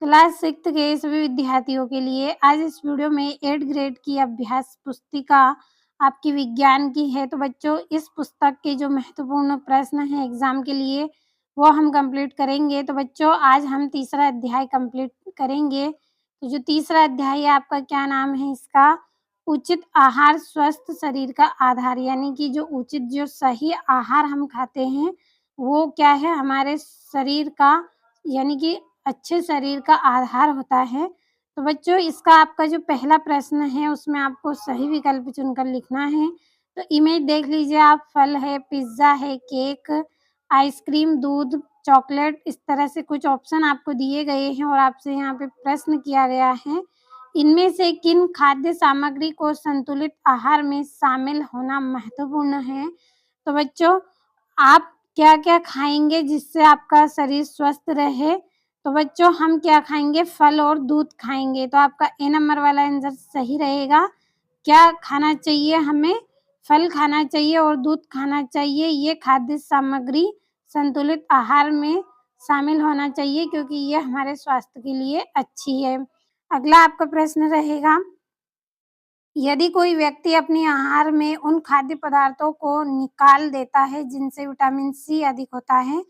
Class 6 के सभी विद्यार्थियों के लिए आज इस वीडियो में 8th ग्रेड की अभ्यास पुस्तिका आपकी विज्ञान की है। तो बच्चों, इस पुस्तक के जो महत्वपूर्ण प्रश्न हैं एग्जाम के लिए वो हम कंप्लीट करेंगे। तो बच्चों, आज हम तीसरा अध्याय कंप्लीट करेंगे। तो जो तीसरा अध्याय है आपका क्या नाम है इसका? उचित आहार स्वस्थ शरीर का आधार। यानी कि जो सही आहार हम खाते हैं वो क्या है, हमारे शरीर का यानी कि अच्छे शरीर का आधार होता है। तो बच्चों, इसका आपका जो पहला प्रश्न है उसमें आपको सही विकल्प चुनकर लिखना है। तो इमेज देख लीजिए आप, फल है, पिज़्ज़ा है, केक, आइसक्रीम, दूध, चॉकलेट, इस तरह से कुछ ऑप्शन आपको दिए गए हैं और आपसे यहाँ पे प्रश्न किया गया है। इनमें से किन खाद्य सामग्री को संतुलित आहार में शामिल होना महत्वपूर्ण है? तो बच्चों, आप क्या-क्या खाएँगे जिससे आपका शरीर स्वस्थ रहे? तो बच्चों, हम क्या खाएँगे? फल और दूध खाएँगे। तो आपका ए नंबर वाला आंसर सही रहेगा। क्या खाना चाहिए हमें? फल खाना चाहिए और दूध खाना चाहिए। ये खाद्य सामग्री संतुलित आहार में शामिल होना चाहिए क्योंकि ये हमारे स्वास्थ्य के लिए अच्छी है। अगला आपका प्रश्न रहेगा, यदि कोई व्यक्ति अपने आहार में उन खाद्य पदार्थों को निकाल देता है जिनसे विटामिन सी अधिक होता है,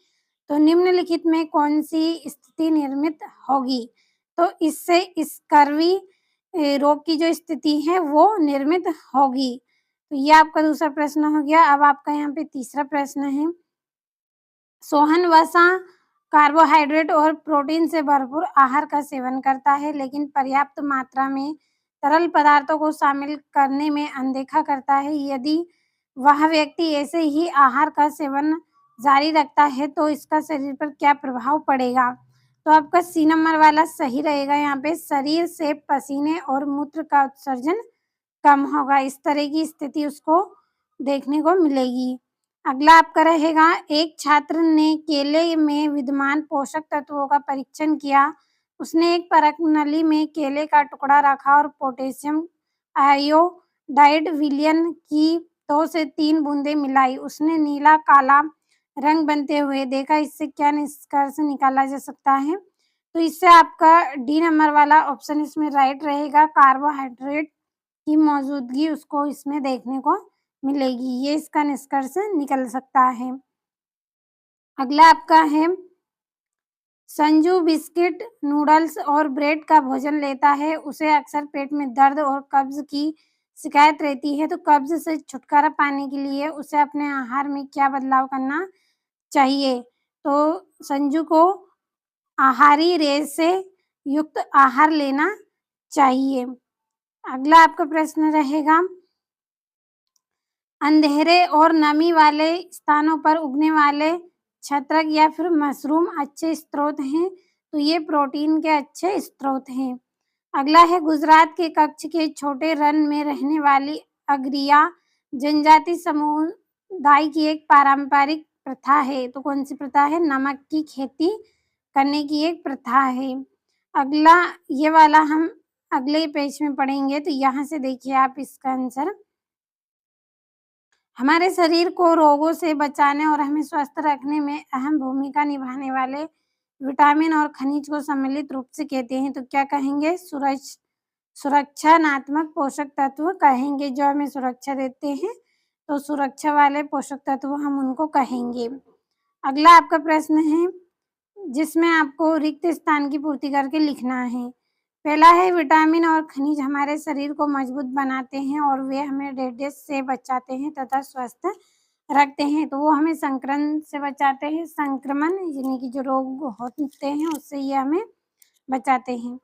तो निम्नलिखित में कौन-सी स्थिति निर्मित होगी? तो इससे स्कर्वी रोग की जो स्थिति है वो निर्मित होगी। तो ये आपका दूसरा प्रश्न हो गया। अब आपका यहाँ पे तीसरा प्रश्न है, सोहन वसा कार्बोहाइड्रेट और प्रोटीन से भरपूर आहार का सेवन करता है लेकिन पर्याप्त मात्रा में तरल पदार्थों को शामिल करने में अनदेखा करता है। यदि वह व्यक्ति ऐसे ही आहार का सेवन जारी रखता है तो इसका शरीर पर क्या प्रभाव पड़ेगा? तो आपका सी नंबर वाला सही रहेगा। यहाँ पे शरीर से पसीने और मूत्र का उत्सर्जन कम होगा। इस तरह की स्थिति उसको देखने को मिलेगी। अगला आपका रहेगा, एक छात्र ने केले में विद्यमान पोषक तत्वों का परीक्षण किया। उसने एक परख नली में केले का टुकड़ा रखा और पोटेशियम आयोडाइड विलयन की 2 से 3 बूंदें मिलाई। उसने नीला काला रंग बनते हुए देखा। इससे क्या निष्कर्ष निकाला जा सकता है? तो इससे आपका डी नंबर वाला ऑप्शन इसमें राइट रहेगा। कार्बोहाइड्रेट की मौजूदगी उसको इसमें देखने को मिलेगी। ये इसका निष्कर्ष निकल सकता है। अगला आपका है, संजू बिस्किट, नूडल्स और ब्रेड का भोजन लेता है। उसे अक्सर पेट में दर्द और कब्ज की शिकायत रहती है। तो कब्ज से छुटकारा पाने के लिए उसे अपने आहार में क्या बदलाव करना चाहिए? तो संजू को आहारी रेशे युक्त आहार लेना चाहिए। अगला आपका प्रश्न रहेगा, अंधेरे और नमी वाले स्थानों पर उगने वाले छत्रक या फिर मशरूम अच्छे स्रोत हैं। तो ये प्रोटीन के अच्छे स्रोत हैं। अगला है, गुजरात के कच्छ के छोटे रन में रहने वाली अगरिया जनजाति समुदाय की एक पारंपरिक प्रथा है। तो कौन सी प्रथा है? नमक की खेती करने की एक प्रथा है। अगला ये वाला हम अगले पेज में पढ़ेंगे। तो यहाँ से देखिए आप इसका आंसर, हमारे शरीर को रोगों से बचाने और हमें स्वस्थ रखने में अहम भूमिका निभाने वाले विटामिन और खनिज को सम्मिलित रूप से कहते हैं। तो क्या कहेंगे? सुरक्षात्मक पोषक तत्व कहेंगे। जो हमें सुरक्षा देते हैं तो सुरक्षा वाले पोषक तत्व हम उनको कहेंगे। अगला आपका प्रश्न है जिसमें आपको रिक्त स्थान की पूर्ति करके लिखना है। पहला है, विटामिन और खनिज हमारे शरीर को मजबूत बनाते हैं और वे हमें डेड्स से बचाते हैं तथा स्वस्थ रखते हैं। तो वो हमें संक्रमण से बचाते हैं। संक्रमण यानी कि जो रोग होते हैं उससे ये हमें बचाते हैं।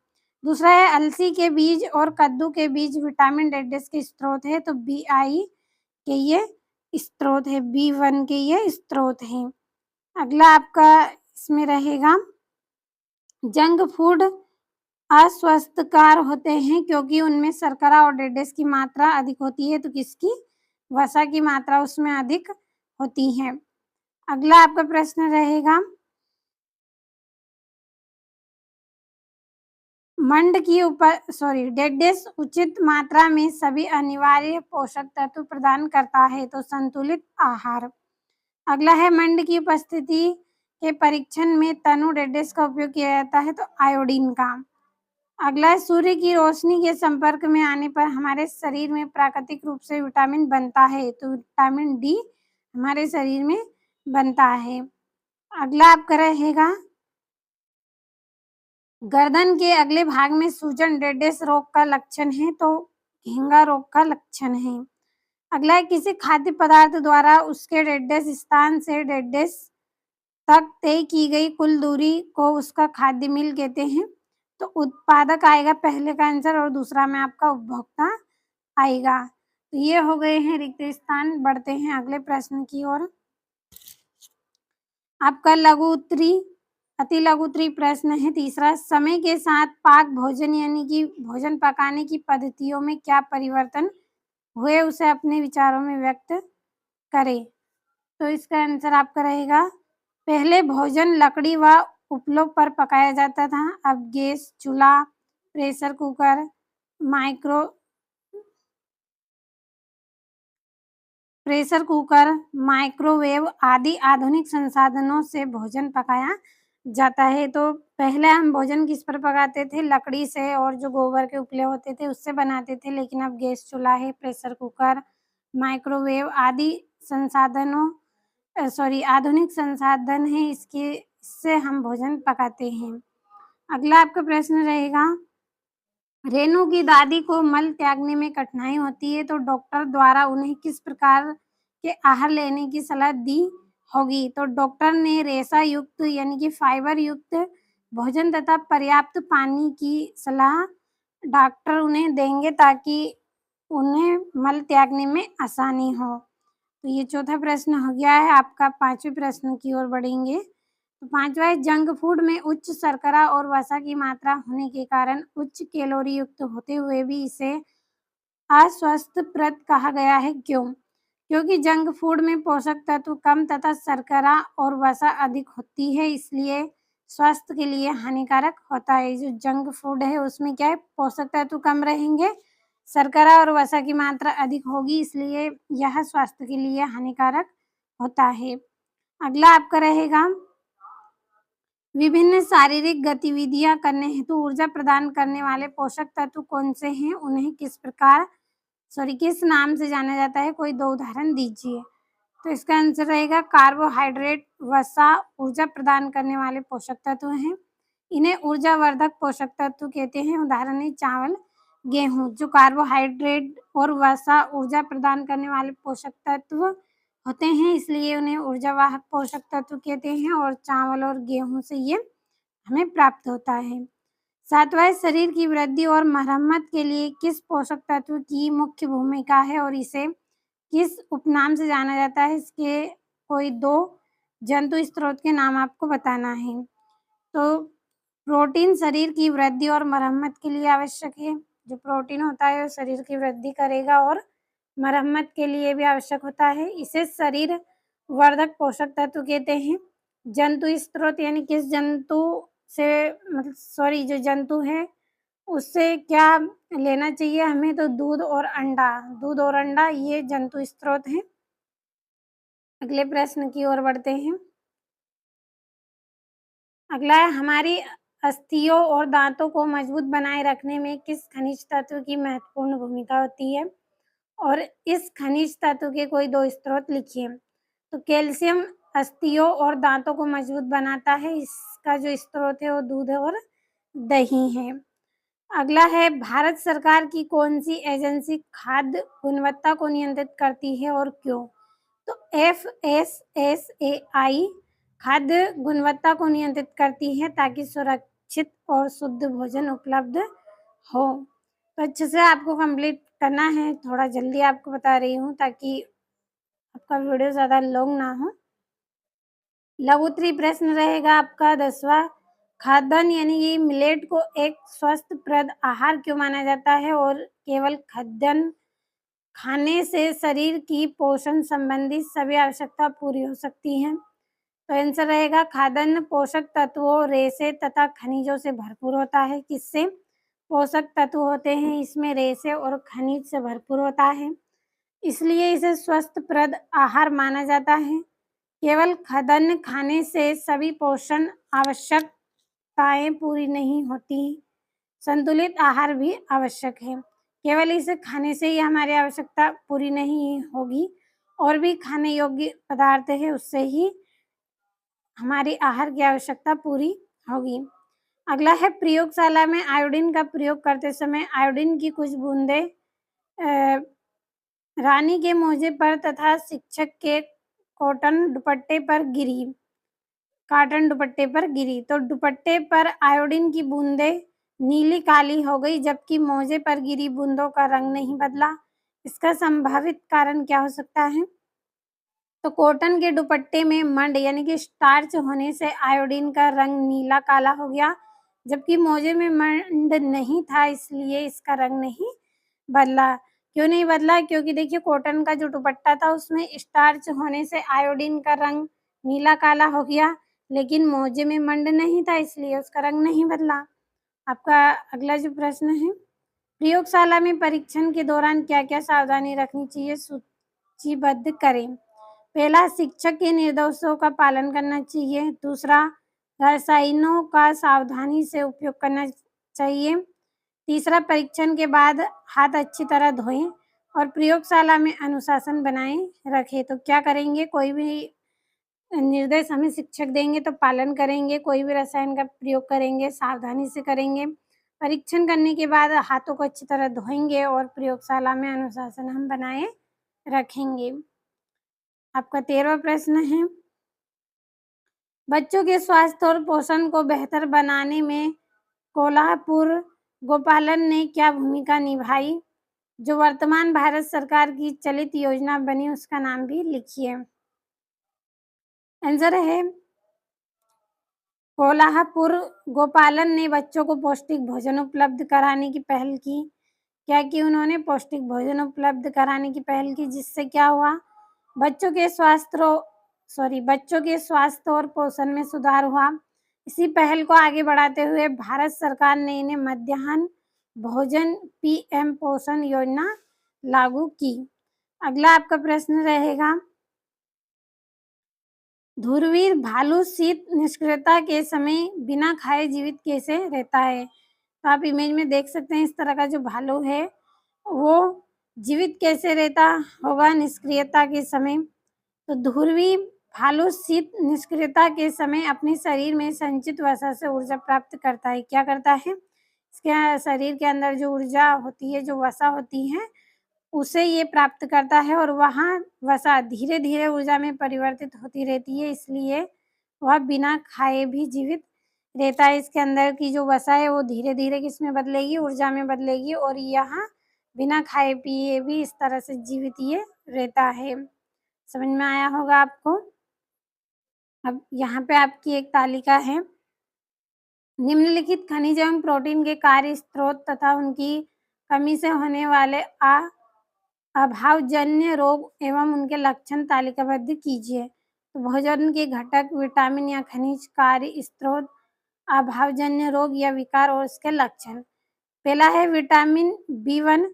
दूसरा है, अलसी के बीज और कद्दू के बीज विटामिन डेड्स के स्रोत है। तो BI के ये स्रोत है, B1 के ये स्रोत हैं। अगला आपका इसमें रहेगा, जंक फूड अस्वस्थकर होते हैं क्योंकि उनमें शर्करा और डेड्स की मात्रा अधिक होती है। तो किसकी? वसा की मात्रा उसमें अधिक होती है। अगला आपका प्रश्न रहेगा, डेड्स उचित मात्रा में सभी अनिवार्य पोषक तत्व प्रदान करता है। तो संतुलित आहार। अगला है, मंड की उपस्थिति के परीक्षण में तनु डेडेस का उपयोग किया जाता है? तो आयोडीन का। अगला है, सूर्य की रोशनी के संपर्क में आने पर हमारे शरीर में प्राकृतिक रूप से विटामिन बनता है? तो विटामिन डी हमारे शरीर में बनता है। अगला आपका रहेगा, गर्दन के अगले भाग में सूजन डेडेस रोग का लक्षण है? तो घेंगा रोग का लक्षण है। अगला है, किसी खाद्य पदार्थ द्वारा उसके डेडेस स्थान से डेडेस तक तय की गई कुल दूरी को उसका खाद्य मील कहते हैं? तो उत्पादक आएगा पहले का आंसर और दूसरा में आपका उपभोक्ता आएगा। तो ये हो गए हैं रिक्त स्थान। बढ़ते हैं अगले प्रश्न की ओर। आपका लघु उत्तरी अति लघु उत्तरी प्रश्न है तीसरा, समय के साथ पाक भोजन यानी कि भोजन पकाने की पद्धतियों में क्या परिवर्तन हुए, उसे अपने विचारों में व्यक्त करें। तो इसका आंसर आपका रहेगा, पहले भोजन लकड़ी व उपलों पर पकाया जाता था, अब गैस, चूल्हा, प्रेशर कुकर, माइक्रोवेव आदि आधुनिक संसाधनों से भोजन पकाया जाता है। तो पहले हम भोजन किस पर पकाते थे? लकड़ी से, और जो गोबर के उपले होते थे उससे बनाते थे, लेकिन अब गैस चूल्हा है, प्रेशर कुकर, माइक्रोवेव आदि आधुनिक संसाधन है, इससे हम भोजन पकाते हैं। अगला आपका प्रश्न रहेगा, रेणु की दादी को मल त्यागने में कठिनाई होती है, तो डॉक्टर द्वारा उन्हें किस प्रकार के आहार लेने की सलाह दी होगी? तो डॉक्टर ने रेशा युक्त यानी कि फाइबर युक्त भोजन तथा पर्याप्त पानी की सलाह डॉक्टर उन्हें देंगे ताकि उन्हें मल त्यागने में आसानी हो। तो ये चौथा प्रश्न हो गया है आपका। पांचवें प्रश्न की ओर बढ़ेंगे। तो पांचवा है, जंक फूड में उच्च शर्करा और वसा की मात्रा होने के कारण उच्च कैलोरी युक्त होते हुए भी इसे अस्वास्थ्यप्रद कहा गया है, क्यों? क्योंकि जंक फूड में पोषक तत्व कम तथा शर्करा और वसा अधिक होती है, इसलिए स्वास्थ्य के लिए हानिकारक होता है। जो जंक फूड है उसमें क्या है, पोषक तत्व कम रहेंगे, शर्करा और वसा की मात्रा अधिक होगी, इसलिए यह स्वास्थ्य के लिए हानिकारक होता है। अगला आपका रहेगा, विभिन्न शारीरिक गतिविधियां करने हेतु ऊर्जा प्रदान करने वाले पोषक तत्व कौन से हैं? उन्हें किस नाम से जाना जाता है? कोई दो उदाहरण दीजिए। तो इसका आंसर रहेगा, कार्बोहाइड्रेट, वसा ऊर्जा प्रदान करने वाले पोषक तत्व हैं। इन्हें ऊर्जावर्धक पोषक तत्व कहते हैं। उदाहरण है चावल, गेहूं। जो कार्बोहाइड्रेट और वसा ऊर्जा प्रदान करने वाले पोषक तत्व होते हैं, इसलिए उन्हें ऊर्जावाहक पोषक तत्व कहते हैं, और चावल और गेहूं से ये हमें प्राप्त होता है। सातवां, शरीर की वृद्धि और मरम्मत के लिए किस पोषक तत्व की मुख्य भूमिका है और इसे किस उपनाम से जाना जाता है? इसके कोई दो जंतु स्रोत के नाम आपको बताना है। तो प्रोटीन शरीर की वृद्धि और मरम्मत के लिए आवश्यक है। जो प्रोटीन होता है वो शरीर की वृद्धि करेगा और मरम्मत के लिए भी आवश्यक होता है। इसे शरीर वर्धक पोषक तत्व कहते हैं। जंतु स्रोत यानी किस जंतु से जो जंतु है उससे क्या लेना चाहिए हमें? तो दूध और अंडा ये जंतु स्रोत हैं। अगले प्रश्न की ओर बढ़ते हैं। अगला है, हमारी अस्थियों और दांतों को मजबूत बनाए रखने में किस खनिज तत्व की महत्वपूर्ण भूमिका होती है? और इस खनिज तत्व के कोई दो स्रोत लिखिए। तो कैल्शियम अस्थियों और दांतों को मजबूत बनाता है। इसका जो स्रोत है वो दूध और दही है। अगला है, भारत सरकार की कौन सी एजेंसी खाद्य गुणवत्ता को नियंत्रित करती है और क्यों? तो FSSAI खाद्य गुणवत्ता को नियंत्रित करती है ताकि सुरक्षित और शुद्ध भोजन उपलब्ध हो। तो अच्छे से आपको कंप्लीट करना है, थोड़ा जल्दी आपको बता रही हूँ ताकि आपका वीडियो ज़्यादा लॉन्ग ना हो। लघु उत्तरी प्रश्न रहेगा आपका 10वां, खाद्यान्न यानी कि मिलेट को एक स्वस्थप्रद आहार क्यों माना जाता है और केवल खाद्यान्न खाने से शरीर की पोषण संबंधी सभी आवश्यकता पूरी हो सकती है? तो आंसर रहेगा, खाद्यान्न पोषक तत्वों, रेशे तथा खनिजों से भरपूर होता है। किससे पोषक तत्व होते हैं? इसमें रेशे और खनिज से भरपूर होता है, इसलिए इसे स्वस्थप्रद आहार माना जाता है। केवल खाद्यान्न खाने से सभी पोषण आवश्यकताएं पूरी नहीं होती, संतुलित आहार भी आवश्यक है। केवल इसे खाने से ही हमारी आवश्यकता पूरी नहीं होगी, और भी खाने योग्य पदार्थ है उससे ही हमारी आहार की आवश्यकता पूरी होगी। अगला है प्रयोगशाला में आयोडीन का प्रयोग करते समय आयोडीन की कुछ बूंदें रानी के मोजे पर तथा शिक्षक के कॉटन दुपट्टे पर गिरी तो दुपट्टे पर आयोडीन की बूंदें नीली काली हो गई, जबकि मोजे पर गिरी बूंदों का रंग नहीं बदला। इसका संभावित कारण क्या हो सकता है? तो कॉटन के दुपट्टे में मंड यानी कि स्टार्च होने से आयोडीन का रंग नीला काला हो गया, जबकि मोजे में मंड नहीं था इसलिए इसका रंग नहीं बदला। क्यों नहीं बदला? क्योंकि देखिए कॉटन का जो दुपट्टा था उसमें स्टार्च होने से आयोडीन का रंग नीला काला हो गया, लेकिन मोजे में मंड नहीं था इसलिए उसका रंग नहीं बदला। आपका अगला जो प्रश्न है, प्रयोगशाला में परीक्षण के दौरान क्या-क्या सावधानी रखनी चाहिए, सूचीबद्ध करें। पहला, शिक्षक के निर्देशों का पालन करना चाहिए। दूसरा, रसायनों का सावधानी से उपयोग करना चाहिए। तीसरा, परीक्षण के बाद हाथ अच्छी तरह धोएं और प्रयोगशाला में अनुशासन बनाए रखें। तो क्या करेंगे, कोई भी निर्देश हमें शिक्षक देंगे तो पालन करेंगे, कोई भी रसायन का प्रयोग करेंगे सावधानी से करेंगे, परीक्षण करने के बाद हाथों को अच्छी तरह धोएंगे और प्रयोगशाला में अनुशासन हम बनाए रखेंगे। आपका 13वां प्रश्न है, बच्चों के स्वास्थ्य और पोषण को बेहतर बनाने में कोल्हापुर गोपालन ने क्या भूमिका निभाई? जो वर्तमान भारत सरकार की चलित योजना बनी उसका नाम भी लिखिए। आंसर है कोल्हापुर गोपालन ने बच्चों को पौष्टिक भोजन उपलब्ध कराने की पहल की। क्या की उन्होंने? पौष्टिक भोजन उपलब्ध कराने की पहल की, जिससे क्या हुआ? बच्चों के स्वास्थ्य और पोषण में सुधार हुआ। इसी पहल को आगे बढ़ाते हुए भारत सरकार ने इन्हें मध्याह्न भोजन पीएम पोषण योजना लागू की। अगला आपका प्रश्न रहेगा, ध्रुवीय भालू शीत निष्क्रियता के समय बिना खाए जीवित कैसे रहता है? तो आप इमेज में देख सकते हैं इस तरह का जो भालू है वो जीवित कैसे रहता होगा निष्क्रियता के समय। तो ध्रुवीय भालू शीत निष्क्रियता के समय अपने शरीर में संचित वसा से ऊर्जा प्राप्त करता है। क्या करता है? इसके शरीर के अंदर जो ऊर्जा होती है, जो वसा होती है, उसे ये प्राप्त करता है और वहाँ वसा धीरे धीरे ऊर्जा में परिवर्तित होती रहती है, इसलिए वह बिना खाए भी जीवित रहता है। इसके अंदर की जो वसा है वो धीरे धीरे किसमें बदलेगी? ऊर्जा में बदलेगी, और यहाँ बिना खाए पिए भी इस तरह से जीवित ये रहता है। समझ में आया होगा आपको। अब यहाँ पे आपकी एक तालिका है, निम्नलिखित खनिज एवं प्रोटीन के कार्य स्रोत तथा उनकी कमी से होने वाले अभावजन्य रोग एवं उनके लक्षण तालिकाबद्ध कीजिए। तो भोजन के घटक, विटामिन या खनिज, कार्य स्रोत, अभावजन्य रोग या विकार और उसके लक्षण। पहला है विटामिन B1,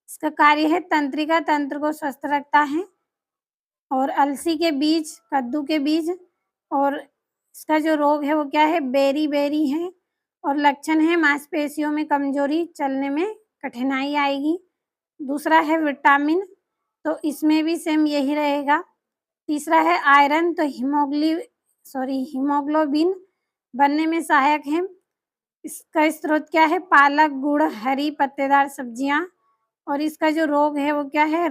इसका कार्य है तंत्रिका तंत्र को स्वस्थ रखता है, और अलसी के बीज, कद्दू के बीज, और इसका जो रोग है वो क्या है? बेरी है, और लक्षण है मांसपेशियों में कमजोरी, चलने में कठिनाई आएगी। दूसरा है विटामिन, तो इसमें भी सेम यही रहेगा। तीसरा है आयरन, तो हीमोग्लोबिन बनने में सहायक है। इसका स्रोत क्या है? पालक, गुड़, हरी पत्तेदार सब्जियां, और इसका जो रोग है वो क्या है?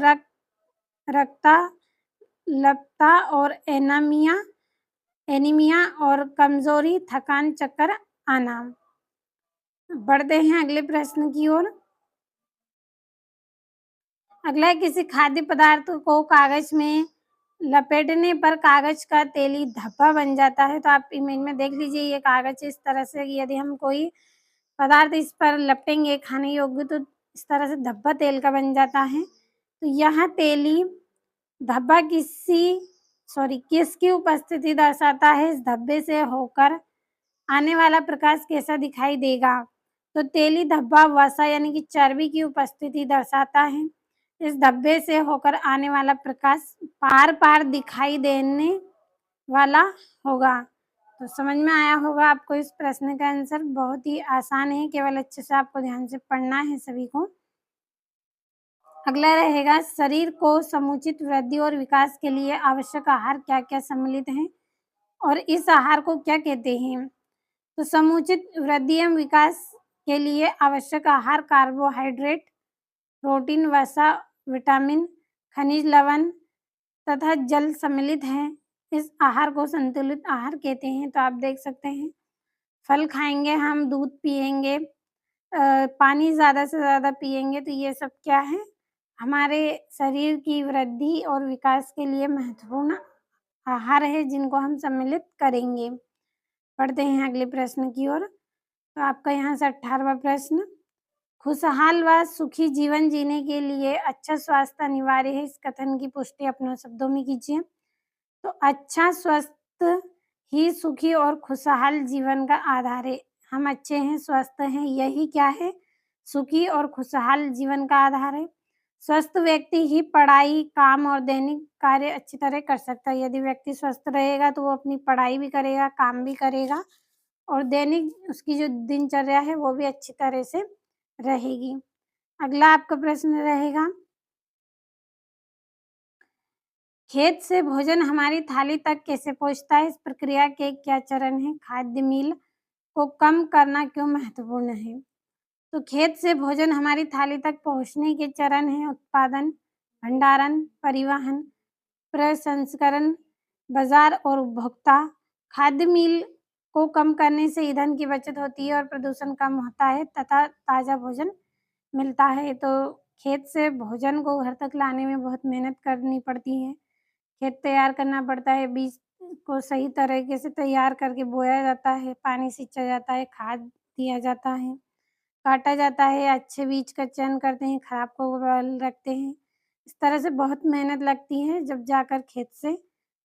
रक्ताल्पता और एनीमिया और कमजोरी, थकान, चक्कर आना। बढ़ते हैं अगले प्रश्न की ओर। अगला है, किसी खाद्य पदार्थ को कागज में लपेटने पर कागज का तेली धब्बा बन जाता है। तो आप इमेज में देख लीजिए, ये कागज इस तरह से, यदि हम कोई पदार्थ इस पर लपेटेंगे खाने योग्य तो इस तरह से धब्बा तेल का बन जाता है। तो यहाँ तेली धब्बा किसकी उपस्थिति दर्शाता है? इस धब्बे से होकर आने वाला प्रकाश कैसा दिखाई देगा? तो तेली धब्बा वसा यानी कि चर्बी की उपस्थिति दर्शाता है। इस धब्बे से होकर आने वाला प्रकाश पार दिखाई देने वाला होगा। तो समझ में आया होगा आपको इस प्रश्न का आंसर। बहुत ही आसान है, केवल अच्छे से आपको ध्यान से पढ़ना है सभी को। अगला रहेगा, शरीर को समुचित वृद्धि और विकास के लिए आवश्यक आहार क्या-क्या सम्मिलित हैं और इस आहार को क्या कहते हैं? तो समुचित वृद्धि एवं विकास के लिए आवश्यक आहार कार्बोहाइड्रेट, प्रोटीन, वसा, विटामिन, खनिज लवण तथा जल सम्मिलित हैं। इस आहार को संतुलित आहार कहते हैं। तो आप देख सकते हैं, फल खाएँगे हम, दूध पिएँगे, पानी ज़्यादा से ज़्यादा पिएँगे, तो ये सब क्या है? हमारे शरीर की वृद्धि और विकास के लिए महत्वपूर्ण आहार है, जिनको हम सम्मिलित करेंगे। पढ़ते हैं अगले प्रश्न की ओर। तो आपका यहाँ से 18वां प्रश्न, खुशहाल व सुखी जीवन जीने के लिए अच्छा स्वास्थ्य अनिवार्य है। इस कथन की पुष्टि अपने शब्दों में कीजिए। तो अच्छा स्वस्थ ही सुखी और खुशहाल जीवन का आधार है। हम अच्छे हैं, स्वस्थ हैं, यही क्या है? सुखी और खुशहाल जीवन का आधार है। स्वस्थ व्यक्ति ही पढ़ाई, काम और दैनिक कार्य अच्छी तरह कर सकता है। यदि व्यक्ति स्वस्थ रहेगा तो वो अपनी पढ़ाई भी करेगा, काम भी करेगा और दैनिक उसकी जो दिनचर्या है वो भी अच्छी तरह से रहेगी। अगला आपका प्रश्न रहेगा, खेत से भोजन हमारी थाली तक कैसे पहुँचता है? इस प्रक्रिया के क्या चरण हैं? खाद्य मील को कम करना क्यों महत्वपूर्ण है? तो खेत से भोजन हमारी थाली तक पहुँचने के चरण हैं उत्पादन, भंडारण, परिवहन, प्रसंस्करण, बाजार और उपभोक्ता। खाद्य मील को कम करने से ईंधन की बचत होती है और प्रदूषण कम होता है तथा ताज़ा भोजन मिलता है। तो खेत से भोजन को घर तक लाने में बहुत मेहनत करनी पड़ती है। खेत तैयार करना पड़ता है, बीज को सही तरीके से तैयार करके बोया जाता है, पानी सींचा जाता है, खाद दिया जाता है, काटा जाता है, अच्छे बीज का चयन करते हैं, खराब को रखते हैं। इस तरह से बहुत मेहनत लगती है, जब जाकर खेत से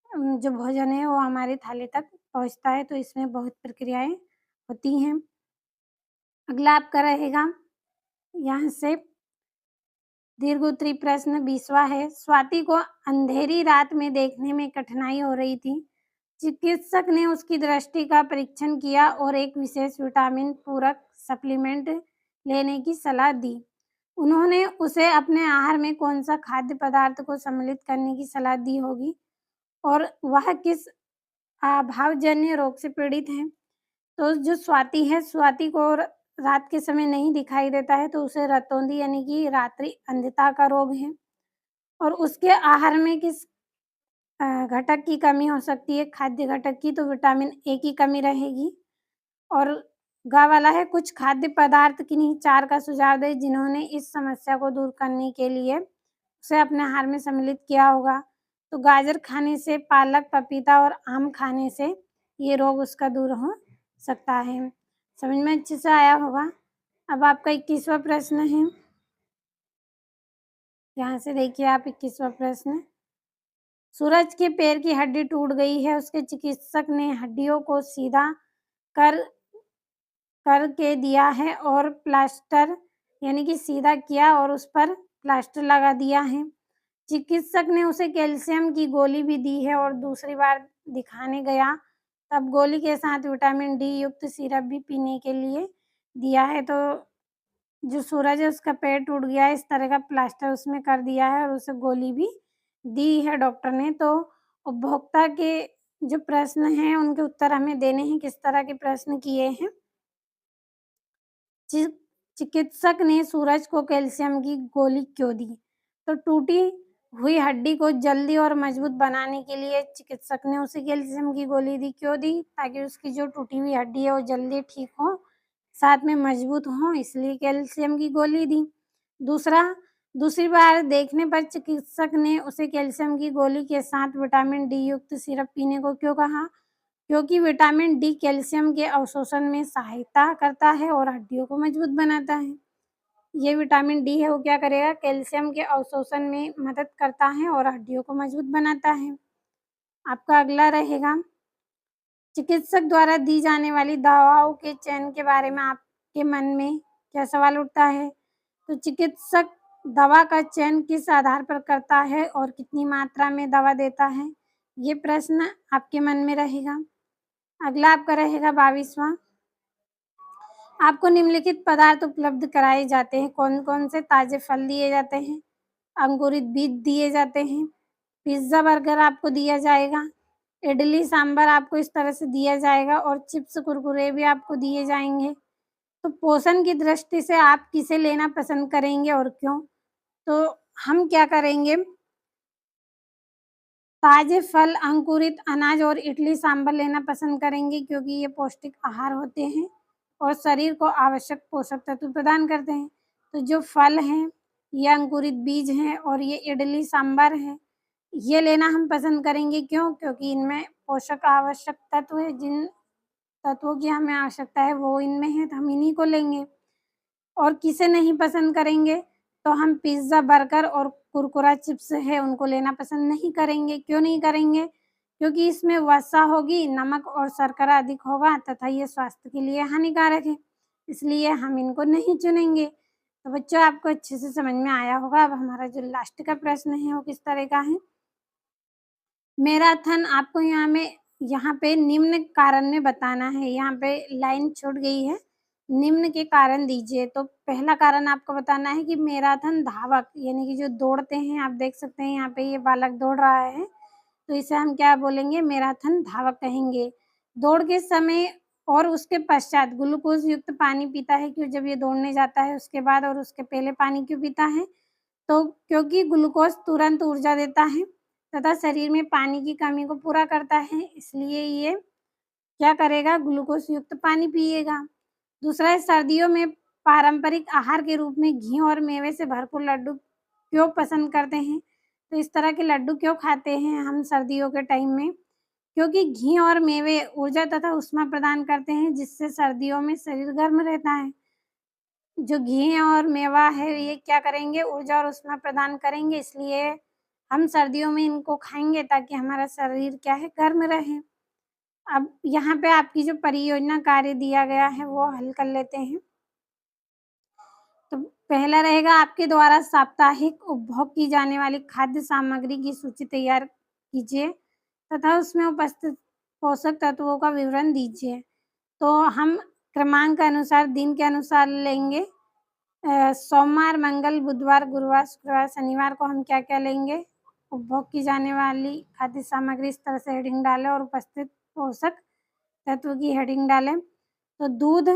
जो भोजन है वो हमारी थाली तक पहुँचता है। तो इसमें बहुत प्रक्रियाएँ होती हैं। अगला आपका रहेगा, यहाँ से दीर्घोत्तरी प्रश्न 20वां है, स्वाति को अंधेरी रात में देखने में कठिनाई हो रही थी। चिकित्सक ने उसकी दृष्टि का परीक्षण किया और एक विशेष विटामिन पूरक सप्लीमेंट लेने की सलाह दी। उन्होंने उसे अपने आहार में कौन-सा खाद्य पदार्थ को सम्मिलित करने की सलाह दी होगी और वह किस अभावजन्य रोग से पीड़ित है? तो जो स्वाति है, स्वाति को रात के समय नहीं दिखाई देता है, तो उसे रतौंधी यानी कि रात्रि अंधता का रोग है। और उसके आहार में किस घटक की कमी हो सकती है? खाद्य घटक की, तो विटामिन ए की कमी रहेगी। और ग वाला है, कुछ खाद्य पदार्थ किन्हीं 4 का सुझाव दें जिन्होंने इस समस्या को दूर करने के लिए उसे अपने आहार में सम्मिलित किया होगा। तो गाजर खाने से, पालक, पपीता और आम खाने से ये रोग उसका दूर हो सकता है। समझ में अच्छे से आया होगा। अब आपका 21वां प्रश्न है। यहाँ से देखिए आप 21वां प्रश्न, सूरज के पैर की हड्डी टूट गई है। उसके चिकित्सक ने हड्डियों को सीधा कर करके दिया है और प्लास्टर यानी कि सीधा किया और उस पर प्लास्टर लगा दिया है। चिकित्सक ने उसे कैल्शियम की गोली भी दी है और दूसरी बार दिखाने गया तब गोली के साथ विटामिन डी युक्त सिरप भी पीने के लिए दिया है। तो जो सूरज है उसका पैर टूट गया है, इस तरह का प्लास्टर उसमें कर दिया है और उसे गोली भी दी है डॉक्टर ने। तो उपभोक्ता के जो प्रश्न हैं उनके उत्तर हमें देने हैं। किस तरह के प्रश्न किए हैं? चि चिकित्सक ने सूरज को कैल्शियम की गोली क्यों दी? तो टूटी हुई हड्डी को जल्दी और मजबूत बनाने के लिए चिकित्सक ने उसे कैल्शियम की गोली दी। क्यों दी? ताकि उसकी जो टूटी हुई हड्डी है वो जल्दी ठीक हो, साथ में मजबूत हो, इसलिए कैल्शियम की गोली दी। दूसरी बार देखने पर चिकित्सक ने उसे कैल्शियम की गोली के साथ विटामिन डी युक्त सिरप पीने को क्यों कहा? क्योंकि विटामिन डी कैल्शियम के अवशोषण में सहायता करता है और हड्डियों को मजबूत बनाता है। ये विटामिन डी है वो क्या करेगा? कैल्शियम के अवशोषण में मदद करता है और हड्डियों को मजबूत बनाता है। आपका अगला रहेगा, चिकित्सक द्वारा दी जाने वाली दवाओं के चयन के बारे में आपके मन में क्या सवाल उठता है? तो चिकित्सक दवा का चयन किस आधार पर करता है और कितनी मात्रा में दवा देता है? ये प्रश्न आपके मन में रहेगा। अगला आपका रहेगा 22वां। आपको निम्नलिखित पदार्थ उपलब्ध कराए जाते हैं। कौन-कौन से ताज़े फल दिए जाते हैं, अंकुरित बीज दिए जाते हैं, पिज़्ज़ा बर्गर आपको दिया जाएगा, इडली सांभर आपको इस तरह से दिया जाएगा और चिप्स कुरकुरे भी आपको दिए जाएँगे। तो पोषण की दृष्टि से आप किसे लेना पसंद करेंगे और क्यों? तो हम क्या करेंगे, ताज़े फल, अंकुरित अनाज और इडली सांभर लेना पसंद करेंगे क्योंकि ये पौष्टिक आहार होते हैं और शरीर को आवश्यक पोषक तत्व प्रदान करते हैं। तो जो फल हैं, ये अंकुरित बीज हैं और ये इडली सांभर है, ये लेना हम पसंद करेंगे। क्यों? क्योंकि इनमें पोषक आवश्यक तत्व है, जिन तत्वों की हमें आवश्यकता है वो इनमें है, तो हम इन्हीं को लेंगे। और किसे नहीं पसंद करेंगे, तो हम पिज़्ज़ा, बर्गर और कुरकुरा चिप्स है उनको लेना पसंद नहीं करेंगे। क्यों नहीं करेंगे? क्योंकि इसमें वसा होगी, नमक और शर्करा अधिक होगा तथा ये स्वास्थ्य के लिए हानिकारक है, इसलिए हम इनको नहीं चुनेंगे। तो बच्चों आपको अच्छे से समझ में आया होगा। अब हमारा जो लास्ट का प्रश्न है वो किस तरह का है? मैराथन आपको यहाँ पे निम्न कारण में बताना है। यहाँ पे लाइन छूट गई है, निम्न के कारण दीजिए। तो पहला कारण आपको बताना है कि मैराथन धावक यानी कि जो दौड़ते हैं, आप देख सकते हैं यहाँ पे ये बालक दौड़ रहा है, तो इसे हम क्या बोलेंगे, मैराथन धावक कहेंगे। दौड़ के समय और उसके पश्चात ग्लूकोज़ युक्त पानी पीता है। क्यों? जब ये दौड़ने जाता है उसके बाद और उसके पहले पानी क्यों पीता है? तो क्योंकि ग्लूकोज़ तुरंत ऊर्जा देता है तथा शरीर में पानी की कमी को पूरा करता है, इसलिए ये क्या करेगा, ग्लूकोज़ युक्त पानी पिएगा। दूसरा है, सर्दियों में पारंपरिक आहार के रूप में घी और मेवे से भरपूर लड्डू क्यों पसंद करते हैं? तो इस तरह के लड्डू क्यों खाते हैं हम सर्दियों के टाइम में? क्योंकि घी और मेवे ऊर्जा तथा ऊष्मा प्रदान करते हैं, जिससे सर्दियों में शरीर गर्म रहता है। जो घी और मेवा है ये क्या करेंगे, ऊर्जा और ऊष्मा प्रदान करेंगे, इसलिए हम सर्दियों में इनको खाएँगे ताकि हमारा शरीर क्या है, गर्म रहे। अब यहाँ पे आपकी जो परियोजना कार्य दिया गया है वो हल कर लेते हैं। तो पहला रहेगा, आपके द्वारा साप्ताहिक उपभोग की जाने वाली खाद्य सामग्री की सूची तैयार कीजिए तथा उसमें उपस्थित पोषक तत्वों का विवरण दीजिए। तो हम क्रमांक अनुसार दिन के अनुसार लेंगे। सोमवार, मंगल, बुधवार, गुरुवार, शुक्रवार, शनिवार को हम क्या-क्या लेंगे? उपभोग की जाने वाली खाद्य सामग्री इस तरह से हेडिंग डालें और उपस्थित पोषक तत्व की हेडिंग डालें। तो दूध,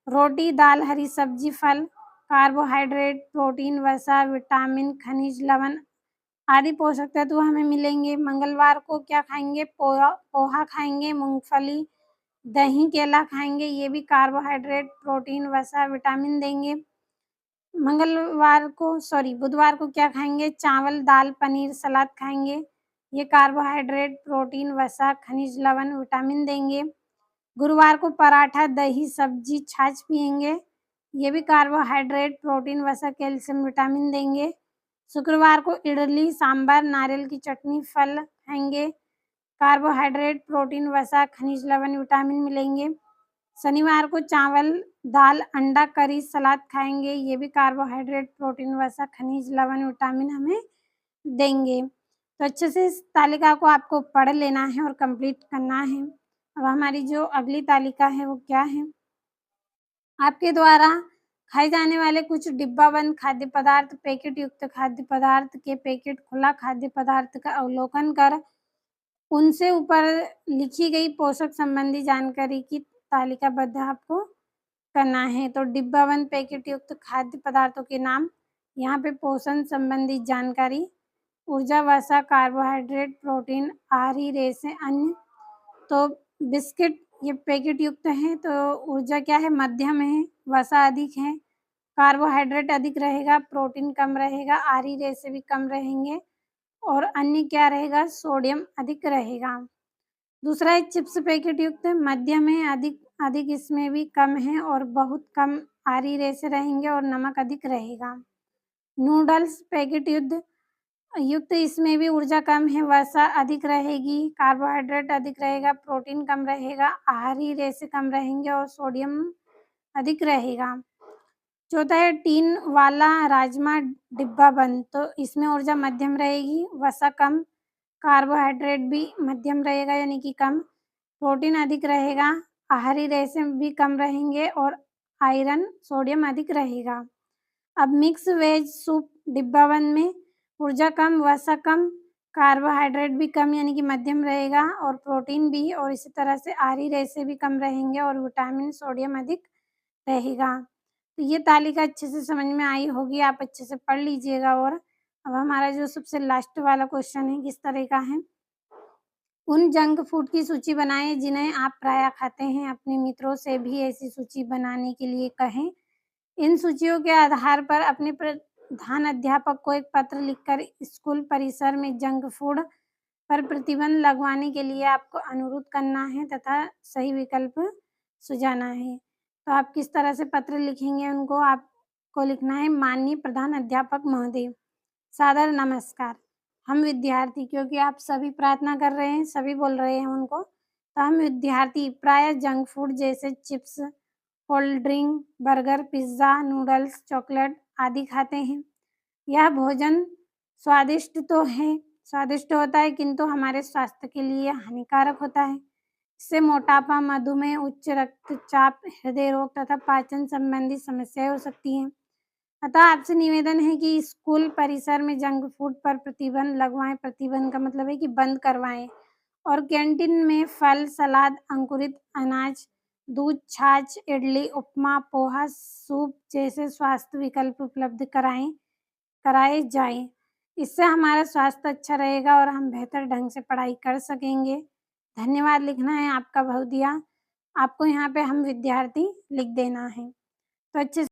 रोटी, दाल, हरी सब्जी, फल, कार्बोहाइड्रेट, प्रोटीन, वसा, विटामिन, खनिज, लवण आदि पोषक तत्व हमें मिलेंगे। मंगलवार को क्या खाएँगे? पोहा खाएँगे, मूँगफली, दही, केला खाएँगे, ये भी कार्बोहाइड्रेट, प्रोटीन, वसा, विटामिन देंगे। बुधवार को क्या खाएँगे? चावल, दाल, पनीर, सलाद खाएँगे। ये कार्बोहाइड्रेट, प्रोटीन, वसा, खनिज, लवण, विटामिन देंगे। गुरुवार को पराठा, दही, सब्जी, छाछ पिएँगे। ये भी कार्बोहाइड्रेट, प्रोटीन, वसा, कैल्शियम, विटामिन देंगे। शुक्रवार को इडली, सांभर, नारियल की चटनी, फल खाएँगे। कार्बोहाइड्रेट, प्रोटीन, वसा, खनिज, लवण, विटामिन मिलेंगे। शनिवार को चावल, दाल, अंडा, करी, सलाद खाएँगे, ये भी कार्बोहाइड्रेट, प्रोटीन, वसा, खनिज, लवण, विटामिन हमें देंगे। तो अच्छे से इस तालिका को आपको पढ़ लेना है और कंप्लीट करना है। अब हमारी जो अगली तालिका है वो क्या है? आपके द्वारा खाए जाने वाले कुछ डिब्बाबंद खाद्य पदार्थ, पैकेट युक्त खाद्य पदार्थ के पैकेट, खुला खाद्य पदार्थ का अवलोकन कर उनसे ऊपर लिखी गई पोषक संबंधी जानकारी की तालिकाबद्ध आपको करना है। तो डिब्बाबंद पैकेट युक्त खाद्य पदार्थों के नाम, यहाँ पे पोषण संबंधी जानकारी, ऊर्जा, वसा, कार्बोहाइड्रेट, प्रोटीन, आहारी रेशे, अन्य। तो बिस्किट ये पैकेट युक्त हैं, तो ऊर्जा क्या है, मध्यम है, वसा अधिक है, कार्बोहाइड्रेट अधिक रहेगा, प्रोटीन कम रहेगा, आहारी रेशे भी कम रहेंगे और अन्य क्या रहेगा, सोडियम अधिक रहेगा। दूसरा है चिप्स पैकेट युक्त, मध्यम है, अधिक अधिक इसमें भी कम है और बहुत कम आहारी रेशे रहेंगे और नमक अधिक रहेगा। नूडल्स पैकेट युक्त इसमें भी ऊर्जा कम है, वसा अधिक रहेगी, कार्बोहाइड्रेट अधिक रहेगा, प्रोटीन कम रहेगा, आहारी रेशे कम रहेंगे और सोडियम अधिक रहेगा। चौथा है टीन वाला राजमा डिब्बा बंद, तो इसमें ऊर्जा मध्यम रहेगी, वसा कम, कार्बोहाइड्रेट भी मध्यम रहेगा यानी कि कम, प्रोटीन अधिक रहेगा, आहारी रेशे भी कम रहेंगे और आयरन, सोडियम अधिक रहेगा। अब मिक्स वेज सूप डिब्बा वन में ऊर्जा कम, वसा कम, कार्बोहाइड्रेट भी कम यानी कि मध्यम रहेगा और प्रोटीन भी, और इसी तरह से आहारी रेशे भी कम रहेंगे और विटामिन, सोडियम अधिक रहेगा। तो ये तालिका अच्छे से समझ में आई होगी, आप अच्छे से पढ़ लीजिएगा। और अब हमारा जो सबसे लास्ट वाला क्वेश्चन है किस तरह का है, उन जंक फूड की सूची बनाएं जिन्हें आप प्रायः खाते हैं। अपने मित्रों से भी ऐसी सूची बनाने के लिए कहें। इन सूचियों के आधार पर अपने प्रधान अध्यापक को एक पत्र लिखकर स्कूल परिसर में जंक फूड पर प्रतिबंध लगवाने के लिए आपको अनुरोध करना है तथा सही विकल्प सुझाना है। तो आप किस तरह से पत्र लिखेंगे उनको, आपको लिखना है, माननीय प्रधान अध्यापक महोदय, सादर नमस्कार। हम विद्यार्थी, क्योंकि आप सभी प्रार्थना कर रहे हैं, सभी बोल रहे हैं उनको, तो हम विद्यार्थी प्रायः जंक फूड जैसे chips, cold drink, burger, pizza, noodles, chocolate आदि खाते हैं। यह भोजन स्वादिष्ट होता है किंतु हमारे स्वास्थ्य के लिए हानिकारक होता है। इससे मोटापा, मधुमेह, उच्च रक्तचाप, हृदय रोग तथा पाचन संबंधी समस्याएं हो सकती हैं। अतः आपसे निवेदन है कि स्कूल परिसर में जंक फूड पर प्रतिबंध लगवाएं। प्रतिबंध का मतलब है कि बंद करवाएं और कैंटीन में फल, सलाद, अंकुरित अनाज, दूध, छाछ, इडली, उपमा, पोहा, सूप जैसे स्वास्थ्य विकल्प उपलब्ध कराए जाएं। इससे हमारा स्वास्थ्य अच्छा रहेगा और हम बेहतर ढंग से पढ़ाई कर सकेंगे। धन्यवाद लिखना है आपका बहुदिया। आपको यहाँ पे हम विद्यार्थी लिख देना है। तो अच्छे